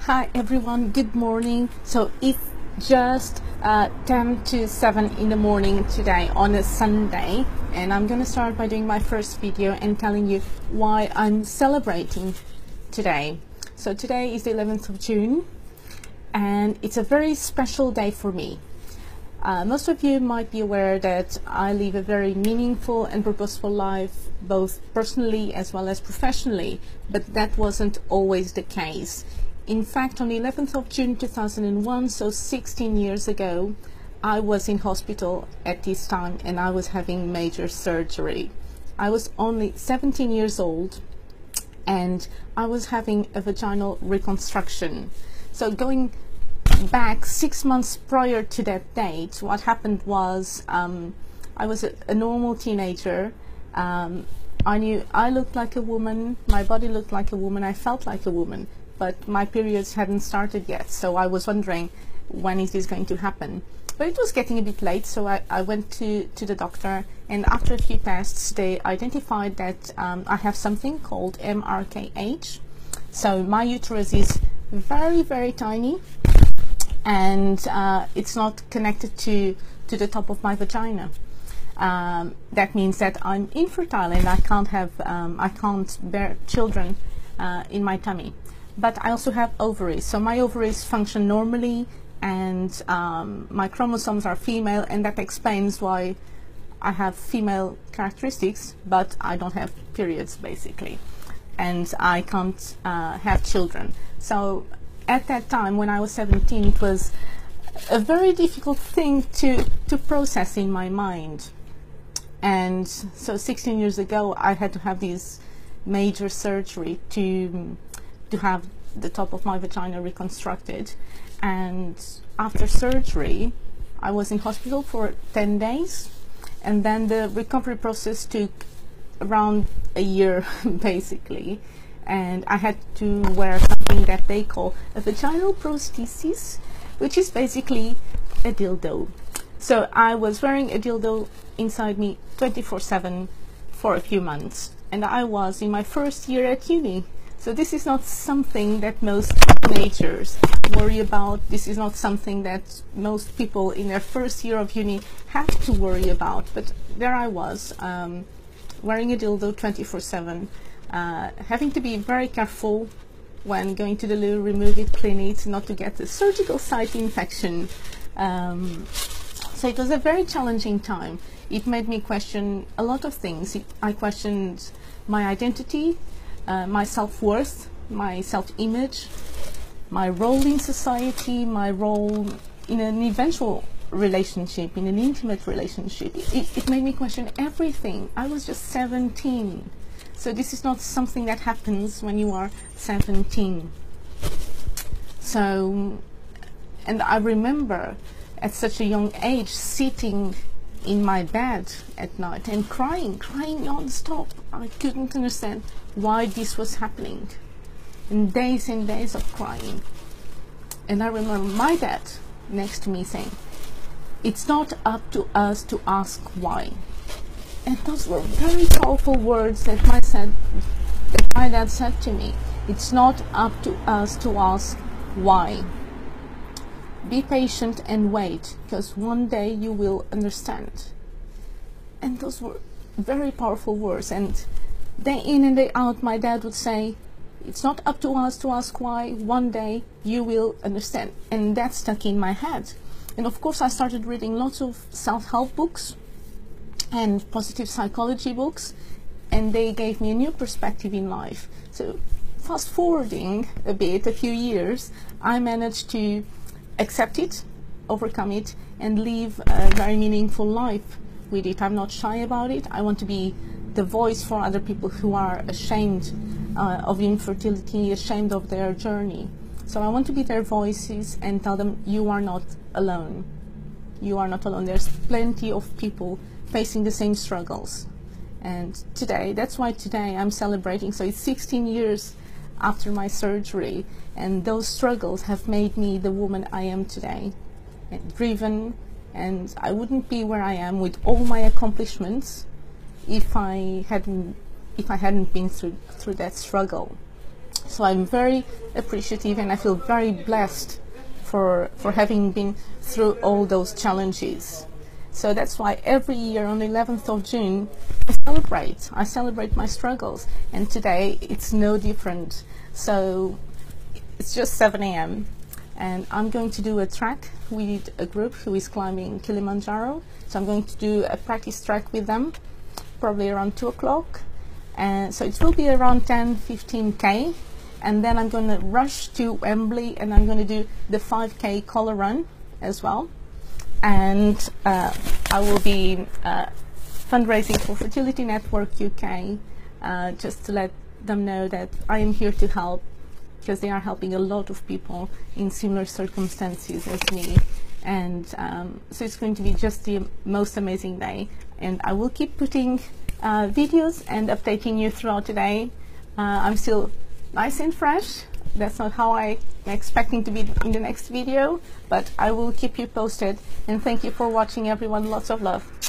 Hi everyone, good morning. So it's just 10 to 7 in the morning today on a Sunday, and I'm gonna start by doing my first video and telling you why I'm celebrating today. So today is the 11th of June and it's a very special day for me. Most of you might be aware that I live a very meaningful and purposeful life, both personally as well as professionally, but that wasn't always the case. In fact, on the 11th of June 2001, so 16 years ago, I was in hospital at this time and I was having major surgery. I was only 17 years old and I was having a vaginal reconstruction. So going back 6 months prior to that date, what happened was I was a normal teenager. I knew I looked like a woman, my body looked like a woman, I felt like a woman, but my periods hadn't started yet, so I was wondering, when is this going to happen? But it was getting a bit late, so I went to the doctor, and after a few tests they identified that I have something called MRKH. So my uterus is very, very tiny, and it's not connected to the top of my vagina. That means that I'm infertile and I can't bear children in my tummy. But I also have ovaries, so my ovaries function normally, and my chromosomes are female, and that explains why I have female characteristics, but I don't have periods basically, and I can't have children. So at that time, when I was 17, it was a very difficult thing to process in my mind. And so 16 years ago, I had to have this major surgery to have the top of my vagina reconstructed. And after surgery, I was in hospital for 10 days, and then the recovery process took around a year basically. And I had to wear something that they call a vaginal prosthesis, which is basically a dildo. So I was wearing a dildo inside me 24/7 for a few months, and I was in my first year at uni. So this is not something that most teenagers worry about. This is not something that most people in their first year of uni have to worry about. But there I was, wearing a dildo 24/7, having to be very careful when going to the loo, remove it, clean it, not to get a surgical site infection. So it was a very challenging time. It made me question a lot of things. I questioned my identity, my self-worth, my self-image, my role in society, my role in an eventual relationship, in an intimate relationship. It made me question everything. I was just 17. So this is not something that happens when you are 17. So, and I remember at such a young age sitting in my bed at night and crying non-stop. I couldn't understand why this was happening, and days of crying. And I remember my dad next to me saying, "It's not up to us to ask why." And those were very powerful words that my dad said to me. It's not up to us to ask why. Be patient and wait, because one day you will understand. And those were very powerful words. And day in and day out, my dad would say, it's not up to us to ask why, one day you will understand. And that stuck in my head. And of course I started reading lots of self-help books and positive psychology books, and they gave me a new perspective in life. So fast forwarding a bit, a few years, I managed to accept it, overcome it, and live a very meaningful life with it. I'm not shy about it. I want to be the voice for other people who are ashamed of infertility, ashamed of their journey. So I want to be their voices and tell them, you are not alone. You are not alone. There's plenty of people facing the same struggles. And today, that's why today I'm celebrating. So it's 16 years after my surgery, and those struggles have made me the woman I am today, and driven, and I wouldn't be where I am with all my accomplishments if I hadn't been through that struggle. So I'm very appreciative and I feel very blessed for having been through all those challenges. So that's why every year on the 11th of June, I celebrate my struggles, and today it's no different. So it's just 7 a.m. and I'm going to do a track with a group who is climbing Kilimanjaro. So I'm going to do a practice track with them, probably around 2 o'clock. And so it will be around 10-15K. And then I'm going to rush to Wembley and I'm going to do the 5K collar run as well. And I will be fundraising for Fertility Network UK, just to let them know that I am here to help, because they are helping a lot of people in similar circumstances as me. And so it's going to be just the most amazing day. And I will keep putting videos and updating you throughout the day. I'm still nice and fresh. That's not how I'm expecting to be in the next video, but I will keep you posted. And thank you for watching, everyone. Lots of love.